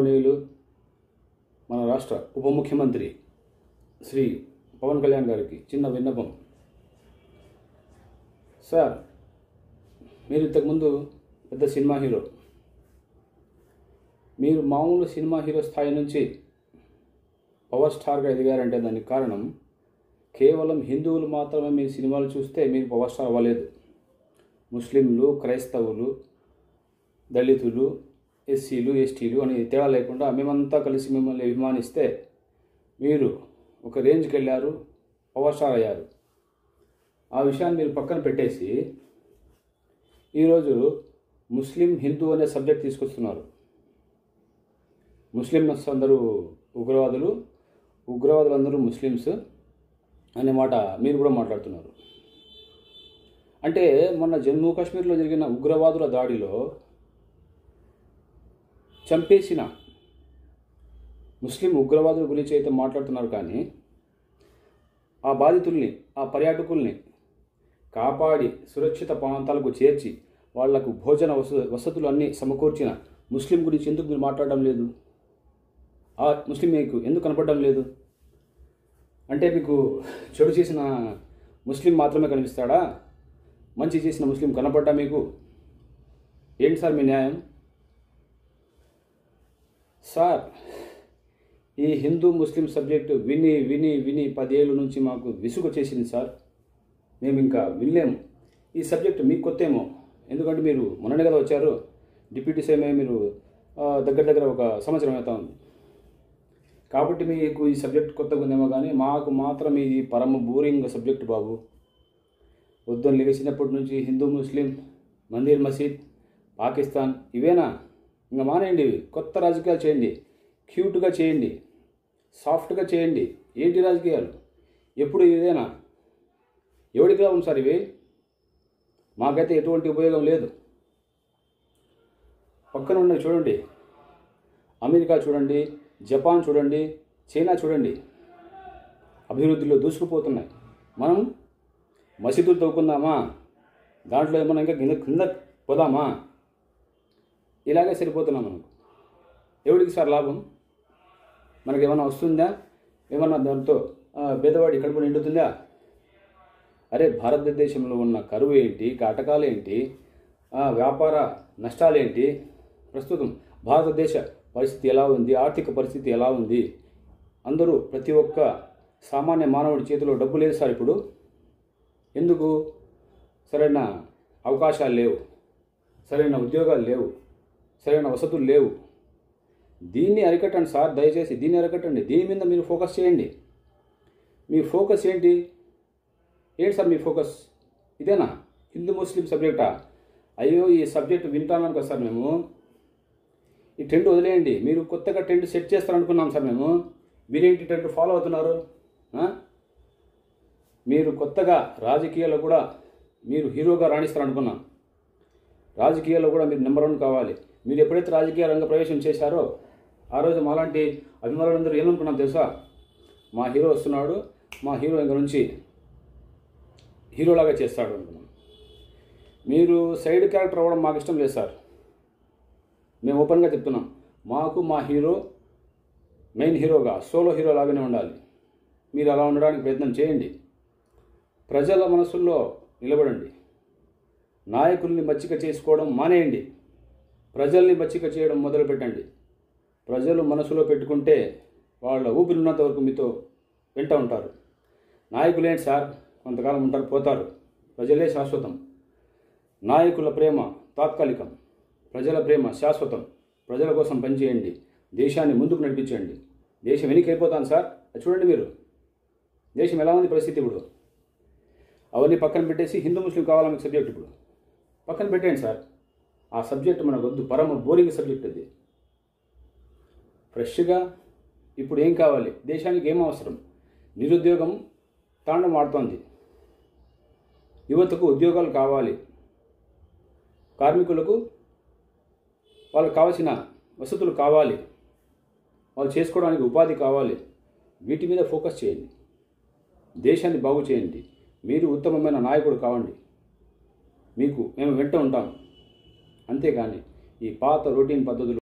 గౌరవనీయులు మన రాష్ట్ర ఉప ముఖ్యమంత్రి శ్రీ పవన్ కళ్యాణ్ గారికి చిన్న విన్నపం. సార్, మీరు ఇంతకుముందు పెద్ద సినిమా హీరో. మీరు మామూలు సినిమా హీరో స్థాయి నుంచి పవర్ స్టార్గా ఎదిగారంటే దానికి కారణం కేవలం హిందువులు మాత్రమే మీ సినిమాలు చూస్తే మీరు పవర్ స్టార్ అవ్వలేదు. ముస్లింలు, క్రైస్తవులు, దళితులు, ఎస్సీలు, ఎస్టీలు అని తేడా లేకుండా మేమంతా కలిసి మిమ్మల్ని అభిమానిస్తే మీరు ఒక రేంజ్కి వెళ్ళారు, పవర్ స్టార్ అయ్యారు. ఆ విషయాన్ని మీరు పక్కన పెట్టేసి ఈరోజు ముస్లిం, హిందూ అనే సబ్జెక్ట్ తీసుకొస్తున్నారు. ముస్లిమ్స్ అందరూ ఉగ్రవాదులు, ఉగ్రవాదులందరూ ముస్లిమ్స్ అనే మాట మీరు కూడా మాట్లాడుతున్నారు. అంటే మొన్న జమ్మూ కాశ్మీర్లో జరిగిన ఉగ్రవాదుల దాడిలో చంపేసిన ముస్లిం ఉగ్రవాదుల గురించి అయితే మాట్లాడుతున్నారు, కానీ ఆ బాధితుల్ని, ఆ పర్యాటకుల్ని కాపాడి సురక్షిత ప్రాంతాలకు చేర్చి వాళ్లకు భోజన వసతులు అన్నీ సమకూర్చిన ముస్లిం గురించి ఎందుకు మీరు మాట్లాడడం లేదు? ఆ ముస్లిం మీకు ఎందుకు కనపడడం లేదు? అంటే మీకు చెడు చేసిన ముస్లిం మాత్రమే కనిపిస్తాడా? మంచి చేసిన ముస్లిం కనపడ్డా మీకు? ఏంటి సార్ మీ న్యాయం? సార్, ఈ హిందూ ముస్లిం సబ్జెక్టు విని విని విని 10 ఏళ్ళ నుంచి మాకు విసుగు వచ్చేసింది సార్. మేము ఇంకా వినలేము. ఈ సబ్జెక్టు మీకు కొత్తేమో, ఎందుకంటే మీరు మొన్ననే కదా వచ్చారు. డిప్యూటీ సీఎం మీరు దగ్గర ఒక సంవత్సరం అవుతా ఉంది కాబట్టి మీకు ఈ సబ్జెక్ట్ కొత్తగా ఉందేమో, కానీ మాకు మాత్రం ఇది పరమ బోరింగ్ సబ్జెక్టు బాబు. పొద్దున్న లేచినప్పటి నుంచి హిందూ, ముస్లిం, మందిర్, మసీద్, పాకిస్తాన్ ఇవేనా? ఇంకా మానేయండి. కొత్త రాజకీయాలు చేయండి, క్యూట్గా చేయండి, సాఫ్ట్గా చేయండి. ఏంటి రాజకీయాలు? ఎప్పుడు ఇదేనా? ఎవరికి లాభం సార్ ఇవి? మాకైతే ఎటువంటి ఉపయోగం లేదు. పక్కన ఉన్నవి చూడండి, అమెరికా చూడండి, జపాన్ చూడండి, చైనా చూడండి, అభివృద్ధిలో దూసుకుపోతున్నాయి. మనం మసీదులు తవ్వుకుందామా? దాంట్లో ఏమన్నా ఇంకా కింద పోదామా? ఇలాగే సరిపోతున్నాం మనకు. ఎవరికి సార్ లాభం? మనకి ఏమైనా వస్తుందా? ఏమన్నా దాంతో పేదవాడి కడుపు నిండుతుందా? అరే, భారతదేశంలో ఉన్న కరువు ఏంటి, కాటకాలు ఏంటి, వ్యాపార నష్టాలేంటి, ప్రస్తుతం భారతదేశ పరిస్థితి ఎలా ఉంది, ఆర్థిక పరిస్థితి ఎలా ఉంది? అందరూ, ప్రతి ఒక్క సామాన్య మానవుడి చేతిలో డబ్బు లేదు సార్ ఇప్పుడు. ఎందుకు? సరైన అవకాశాలు లేవు, సరైన ఉద్యోగాలు లేవు, సరైన వసతులు లేవు. దీన్ని అరికట్టండి సార్, దయచేసి దీన్ని అరికట్టండి. దీని మీద మీరు ఫోకస్ చేయండి. మీ ఫోకస్ ఏంటి సార్? మీ ఫోకస్ ఇదేనా? హిందూ ముస్లిం సబ్జెక్టా? అయ్యో, ఈ సబ్జెక్ట్ వింటాను కదా సార్ మేము. ఈ ట్రెండ్ వదిలేయండి. మీరు కొత్తగా ట్రెండ్ సెట్ చేస్తారనుకున్నాం సార్ మేము. మీరేంటి ట్రెండ్ ఫాలో అవుతున్నారు? మీరు కొత్తగా రాజకీయాల్లో కూడా మీరు హీరోగా రాణిస్తారనుకున్నాం. రాజకీయాల్లో కూడా మీరు నెంబర్ 1 కావాలి. మీరు ఎప్పుడైతే రాజకీయ రంగ ప్రవేశం చేశారో ఆ రోజు మాలాంటి అభిమానులందరూ ఏమనుకున్నాం తెలుసా? మా హీరో వస్తున్నాడు, మా హీరో ఇంక నుంచి హీరోలాగా చేస్తాడు అనుకున్నాం. మీరు సైడ్ క్యారెక్టర్ అవ్వడం మాకు ఇష్టం లేదు సార్. మేము ఓపెన్గా చెప్తున్నాం, మాకు మా హీరో మెయిన్ హీరోగా, సోలో హీరో లాగానే ఉండాలి. మీరు అలా ఉండడానికి ప్రయత్నం చేయండి. ప్రజల మనసుల్లో నిలబడండి. నాయకుల్ని మచ్చిక చేసుకోవడం మానేయండి. ప్రజల్ని మచ్చిక చేయడం మొదలుపెట్టండి. ప్రజలు మనసులో పెట్టుకుంటే వాళ్ళ ఊపిరినంత వరకు మీతో వెంట ఉంటారు. నాయకులేంటి సార్, కొంతకాలం ఉంటారు, పోతారు. ప్రజలే శాశ్వతం. నాయకుల ప్రేమ తాత్కాలికం, ప్రజల ప్రేమ శాశ్వతం. ప్రజల కోసం పనిచేయండి, దేశాన్ని ముందుకు నడిపించండి. దేశం వెనకైపోతాను సార్. అది చూడండి మీరు, దేశం ఎలా ఉంది పరిస్థితి ఇప్పుడు. అవన్నీ పక్కన పెట్టేసి హిందూ ముస్లిం కావాలా మీకు సబ్జెక్ట్? ఇప్పుడు పక్కన పెట్టేయండి సార్. ఆ సబ్జెక్ట్ మనకు వద్దు, పరమ బోరింగ్ సబ్జెక్ట్ అది. ఫ్రెష్గా ఇప్పుడు ఏం కావాలి, దేశానికి ఏం అవసరం? నిరుద్యోగం తాండం ఆడుతోంది. యువతకు ఉద్యోగాలు కావాలి, కార్మికులకు వాళ్ళకు కావాల్సిన వసతులు కావాలి, వాళ్ళు చేసుకోవడానికి ఉపాధి కావాలి. వీటి మీద ఫోకస్ చేయండి, దేశాన్ని బాగు చేయండి. మీరు ఉత్తమమైన నాయకుడు కావండి, మీకు మేము వెంట ఉంటాం. అంతేగాని ఈ పాత రొటీన్ పద్ధతులు